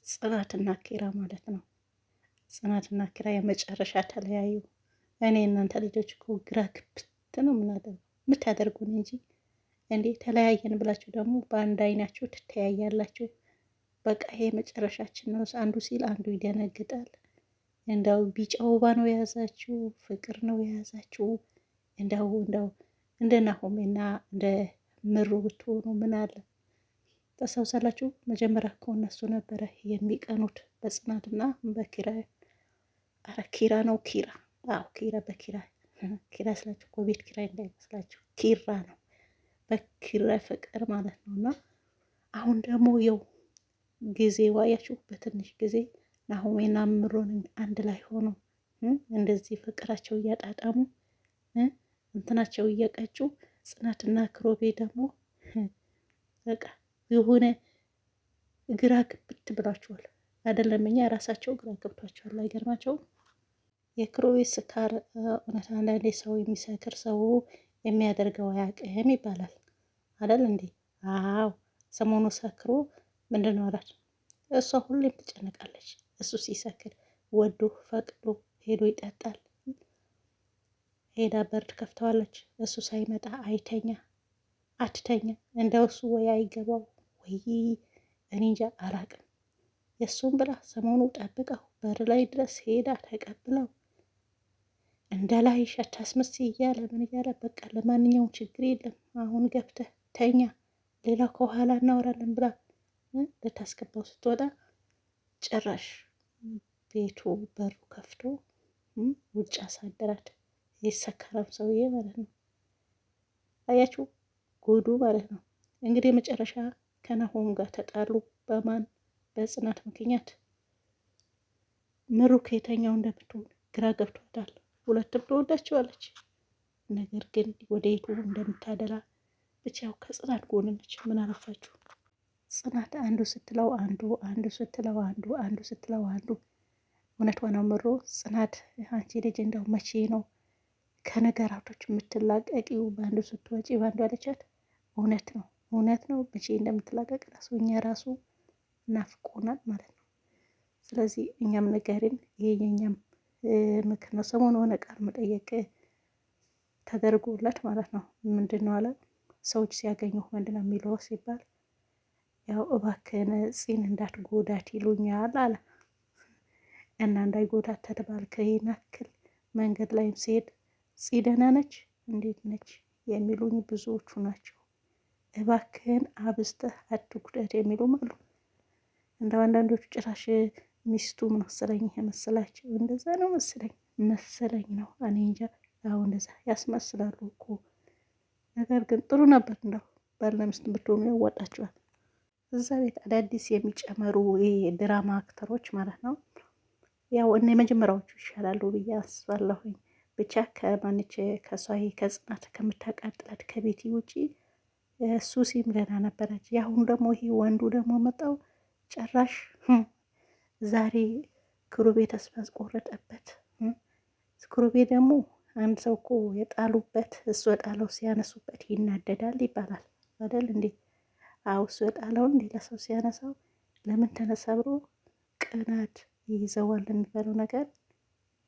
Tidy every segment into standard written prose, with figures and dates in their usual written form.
ጽናትና ኪራ ማለት ነው። ጽናትና ኪራ የመጨረሻ ተለያዩ። እኔ እናንተ ልጆች እኮ ግራ ክብት ነው የምታደርጉን እንጂ እንዴ ተለያየን ብላችሁ ደግሞ በአንድ አይናችሁ ትተያያላችሁ። በቃ ይሄ መጨረሻችን ነው። አንዱ ሲል አንዱ ይደነግጣል። እንደው ቢጫ ወባ ነው የያዛችሁ፣ ፍቅር ነው የያዛችሁ። እንደው እንደ ናሆሜና እንደ ምሩ ብትሆኑ ምን አለ። ታስታውሳላችሁ? መጀመሪያ እኮ እነሱ ነበረ የሚቀኑት በጽናትና በኪራ። አረ ኪራ ነው ኪራ። አዎ ኪራ በኪራ ኪራ ስላችሁ እኮ ቤት ኪራይ እንዳይመስላችሁ ኪራ ነው በኪራ ፍቅር ማለት ነው። እና አሁን ደግሞ የው ጊዜ ዋያችሁ በትንሽ ጊዜ ናሆሜና ምሩን አንድ ላይ ሆኖ እንደዚህ ፍቅራቸው እያጣጣሙ እንትናቸው እየቀጩ ጽናትና ክሮቤ ደግሞ በቃ የሆነ ግራ ግብት ብሏቸዋል። አይደለም እኛ ራሳቸው ግራ ገብቷቸዋል። አይገርማቸውም? የክሮቤ ስካር እውነት አንዳንዴ ሰው የሚሰክር ሰው የሚያደርገው አያውቅም ይባላል አይደል እንዴ? አዎ ሰሞኑ ሰክሮ ምንድን ነው አላት። እሷ ሁሌም ትጨነቃለች። እሱ ሲሰክር ወዶ ፈቅዶ ሄዶ ይጠጣል። ሄዳ በር ትከፍተዋለች። እሱ ሳይመጣ አትተኛ። እንደው እሱ ወይ አይገባው ወይ እኔ እንጃ አላቅም። የእሱም ብላ ሰሞኑ ጠብቀው በር ላይ ድረስ ሄዳ ተቀብለው እንደ ላይ ሸታስመስ እያለ ምን እያለ በቃ ለማንኛውም ችግር የለም አሁን ገብተህ ተኛ፣ ሌላው ከኋላ እናወራለን ብላ ልታስገባው ስትወጣ ጭራሽ ቤቱ በሩ ከፍቶ ውጭ አሳደራት። የሰከረም ሰውዬ ማለት ነው። አያችሁ ጉዱ ማለት ነው። እንግዲህ መጨረሻ ከናሆም ጋር ተጣሉ። በማን በጽናት ምክንያት። ምሩ ከየተኛው እንደምትሆን ግራ ገብቷታል። ሁለትም ትወዳቸዋለች፣ ነገር ግን ወደ የቱ እንደምታደላ ብቻ ያው ከጽናት ጎን ነች። ምን አረፋችሁ ጽናት አንዱ ስትለው አንዱ ስትለው አንዱ ስትለው አንዱ። እውነቷ ነው ምሮ ጽናት አንቺ ልጅ እንደው መቼ ነው ከነገራቶች የምትላቀቂው? በአንዱ ስትወጪ በአንዱ አለቻት። እውነት ነው መቼ እንደምትላቀቅ ራሱ እኛ ራሱ ናፍቆናል ማለት ነው። ስለዚህ እኛም ነገርን ይሄ የኛም ምክር ነው። ሰሞኑ የሆነ ቃል መጠየቅ ተደርጎለት ማለት ነው። ምንድን ነው አለ ሰዎች ሲያገኙ ምንድን ነው የሚለው ሲባል ያው እባክህን ፂን እንዳትጎዳት ይሉኛል አለ እና እንዳይጎዳት ተደባልከ ይናክል መንገድ ላይም ሲሄድ ፂ ደህና ነች እንዴት ነች የሚሉኝ ብዙዎቹ ናቸው። እባክህን አብዝተህ አትጉዳት የሚሉም አሉ። እንደው አንዳንዶቹ ጭራሽ ሚስቱ መሰለኝ የመሰላቸው እንደዛ ነው መሰለኝ ነው እኔ እንጃ። ያው እንደዛ ያስመስላሉ እኮ ነገር ግን ጥሩ ነበር። እንደው ባልና ሚስት ብትሆኑ ያዋጣችኋል። እዛ ቤት አዳዲስ የሚጨመሩ ድራማ አክተሮች ማለት ነው። ያው እነ የመጀመሪያዎቹ ይሻላሉ ብዬ አስባለሁኝ። ብቻ ከማንች ከሷ ከጽናት ከምታቃጥላት ከቤቲ ውጪ ሱሲም ደህና ነበረች። የአሁኑ ደግሞ ይሄ ወንዱ ደግሞ መጣው ጭራሽ ዛሬ ክሩቤ ተስፋ አስቆረጠበት። ክሩቤ ደግሞ አንድ ሰው እኮ የጣሉበት እሱ የጣለው ሲያነሱበት ይናደዳል ይባላል አይደል እንዴ? አው እሱ የጣለውን ሌላ ሰው ሲያነሳው ለምን ተነሳ ብሎ ቅናት ይይዘዋል የሚባለው ነገር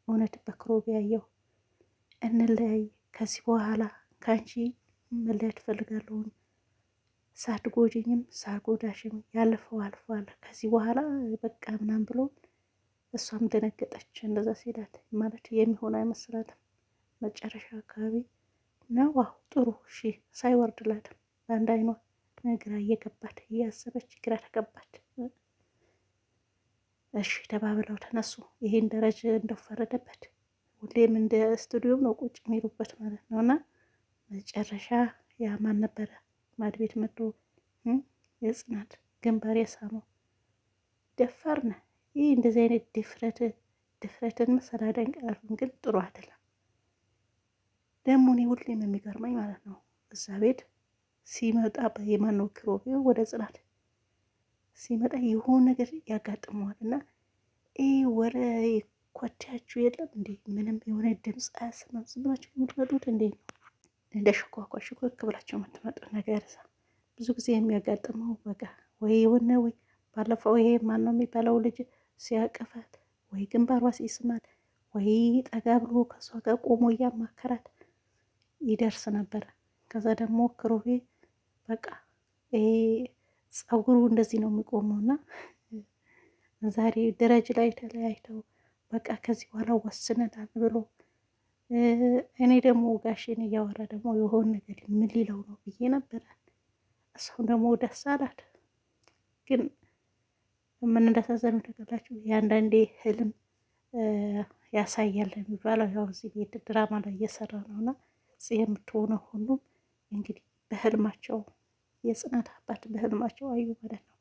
እውነት በክሩቤ ያየው። እንለያይ ከዚህ በኋላ ከአንቺ መለያየት እፈልጋለሁ፣ ሳትጎጂኝም ሳትጎዳሽም ያለፈው አልፏል፣ ከዚህ በኋላ በቃ ምናምን ብሎ እሷም ደነገጠች። እንደዛ ሲላት ማለት የሚሆን አይመስላትም። መጨረሻ አካባቢ ነው ጥሩ እሺ ሳይወርድላትም በአንድ አይኗ ግራ እየገባት እያሰበች ግራ ተገባች። እሺ ተባብለው ተነሱ። ይሄን ደረጃ እንደፈረደበት ሁሌም እንደ ስቱዲዮም ነው ቁጭ የሚሉበት ማለት ነው። እና መጨረሻ ያ ማን ነበረ ማድ ቤት መጥቶ የጽናት ግንባር የሳመው ደፋር ነህ። ይህ እንደዚህ አይነት ድፍረትን መሰላደን ቀርፍን ግን ጥሩ አይደለም። ደግሞ እኔ ሁሌም የሚገርመኝ ማለት ነው እዛ ቤት ሲመጣ በየማነው ክሮቤ ወደ ጽናት ሲመጣ የሆነ ነገር ያጋጥመዋል እና ወረ ኮቴያችሁ የለም እንዴ? ምንም የሆነ ድምፅ አያሰማም። ዝም ብላችሁ የምትመጡት እንዴ ነው? እንደ ሽኳኳ ሽኮክ ብላችሁ የምትመጡት ነገር ብዙ ጊዜ የሚያጋጥመው በቃ ወይ የሆነ ወይ ባለፈው ይሄ ማን ነው የሚባለው ልጅ ሲያቅፋት ወይ ግንባሯ ሲስማት ወይ ጠጋ ብሎ ከሷ ጋር ቆሞ እያማከራት ይደርስ ነበረ። ከዛ ደግሞ ክሮቤ በቃ ይሄ ፀጉሩ እንደዚህ ነው የሚቆመው እና ዛሬ ደረጃ ላይ ተለያይተው በቃ ከዚህ በኋላ ወስነናል ብሎ እኔ ደግሞ ጋሼን እያወራ ደግሞ የሆን ነገር ምን ሊለው ነው ብዬ ነበረ። እሷም ደግሞ ደስ አላት። ግን ምን እንዳሳዘነው ታውቃላችሁ? የአንዳንዴ ህልም ያሳያል የሚባለው ያው እዚህ ቤት ድራማ ላይ እየሰራ ነው እና የምትሆነው ሁሉም እንግዲህ በህልማቸው የጽናት አባት በህልማቸው አዩ ማለት ነው።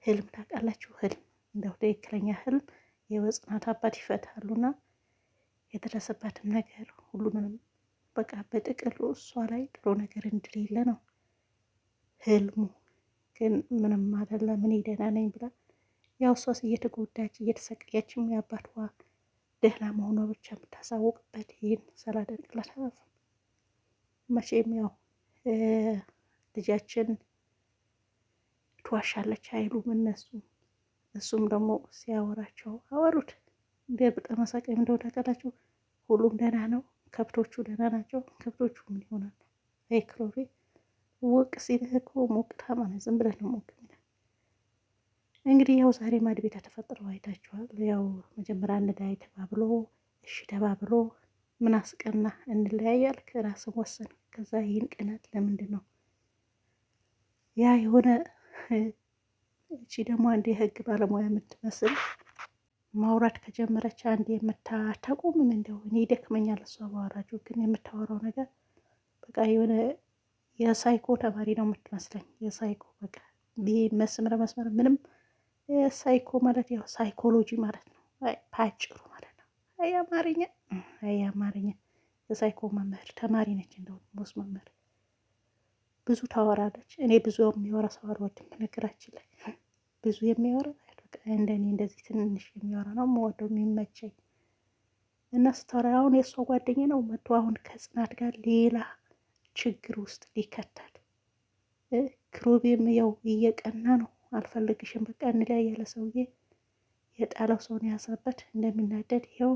ህልም ታውቃላችሁ? ህልም እንደው ትክክለኛ ህልም የጽናት አባት ይፈታሉና የደረሰባትም ነገር ሁሉንም በቃ በጥቅሉ እሷ ላይ ጥሩ ነገር እንደሌለ ነው ህልሙ። ግን ምንም አይደለም እኔ ደህና ነኝ ብላ ያው እሷስ እየተጎዳች እየተሰቃየችም የአባቷ ደህና መሆኗ ብቻ የምታሳውቅበት ይህን ስላደረግላት አላልፍም። መቼም ያው ልጃችን ትዋሻለች አይሉም እነሱ። እሱም ደግሞ ሲያወራቸው አወሩት እንደ በጣም አሳቃኝ እንደሆነ ታውቃላችሁ። ሁሉም ደህና ነው፣ ከብቶቹ ደህና ናቸው። ከብቶቹ ምን ይሆናል? አይ ክሮቤ ሞቅ ሲልህ እኮ ሞቅታ ማለት ዝም ብለህ ነው ሞቅ የሚለው። እንግዲህ ያው ዛሬ ማድ ቤት ተፈጥረው አይታችኋል። ያው መጀመሪያ እንዳይ ተባብሎ እሺ ተባብሎ ምን አስቀና እንለያያል ከራስን ወሰን። ከዛ ይህን ቅናት ለምንድን ነው ያ የሆነ እቺ ደግሞ አንድ የህግ ባለሙያ የምትመስል ማውራት ከጀመረች አንድ የምታቆምም እንደው እኔ ይደክመኛል እሷ ባወራችሁ። ግን የምታወራው ነገር በቃ የሆነ የሳይኮ ተማሪ ነው የምትመስለኝ። የሳይኮ በቃ መስመር ምንም ሳይኮ ማለት ያው ሳይኮሎጂ ማለት ነው። ፓጭሩ ማለት ነው። አይ አማርኛ የሳይኮ መምህር ተማሪ ነች። እንደው ሞስ መምህር ብዙ ታወራለች። እኔ ብዙ የሚወራ ሰው አልወድም። ነገራችን ላይ ብዙ የሚወራ እንደኔ እንደዚህ ትንንሽ የሚወራ ነው የምወደው የሚመቸኝ። እና ስታወራ አሁን የእሷ ጓደኛ ነው መጥቶ አሁን ከጽናት ጋር ሌላ ችግር ውስጥ ሊከተል ክሩቤም ያው እየቀና ነው። አልፈልግሽም በቃ እንለያይ ያለ ሰውዬ የጣለው ሰውን ያሰበት እንደሚናደድ ይኸው።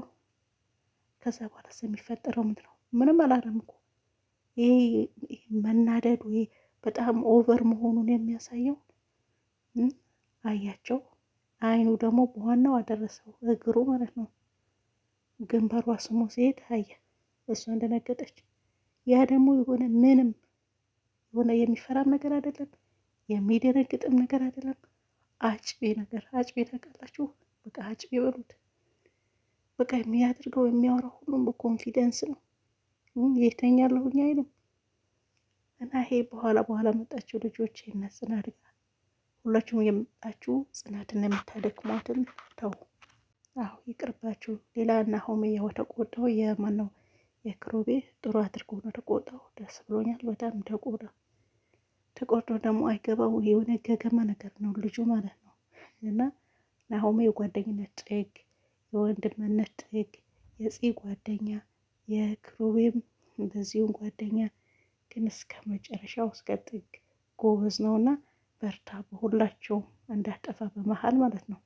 ከዛ በኋላ የሚፈጠረው ምንድን ነው? ምንም አላለም እኮ ይሄ መናደዱ ይሄ በጣም ኦቨር መሆኑን የሚያሳየው አያቸው። አይኑ ደግሞ በዋናው አደረሰው እግሩ ማለት ነው። ግንባሯ ስሞ ሲሄድ አየ። እሷ እንደነገጠች ያ ደግሞ የሆነ ምንም የሆነ የሚፈራም ነገር አይደለም፣ የሚደነግጥም ነገር አይደለም። አጭቤ ነገር አጭቤ ታውቃላችሁ? በቃ አጭቤ በሉት። በቃ የሚያደርገው የሚያወራው ሁሉም በኮንፊደንስ ነው። የተኛለሁኝ አይልም። እና ይሄ በኋላ መጣችሁ ልጆች እነ ጽናት ጋር ሁላችሁም የመጣችሁ ጽናትን የምታደክሟትን ተው። አዎ ይቅርባችሁ። ሌላ እና ሆሜ ያው ተቆጣው የማነው የክሮቤ ጥሩ አድርጎ ነው ተቆጣው። ደስ ብሎኛል በጣም ተቆርጦ ደግሞ አይገባው የሆነ ገገማ ነገር ነው ልጁ ማለት ነው። እና ናሆሜ የጓደኝነት ጥግ፣ የወንድምነት ጥግ፣ የፂ ጓደኛ፣ የክሮቤም እንደዚሁም ጓደኛ ግን እስከ መጨረሻው እስከ ጥግ ጎበዝ ነውና በርታ፣ በሁላቸውም እንዳጠፋ በመሀል ማለት ነው።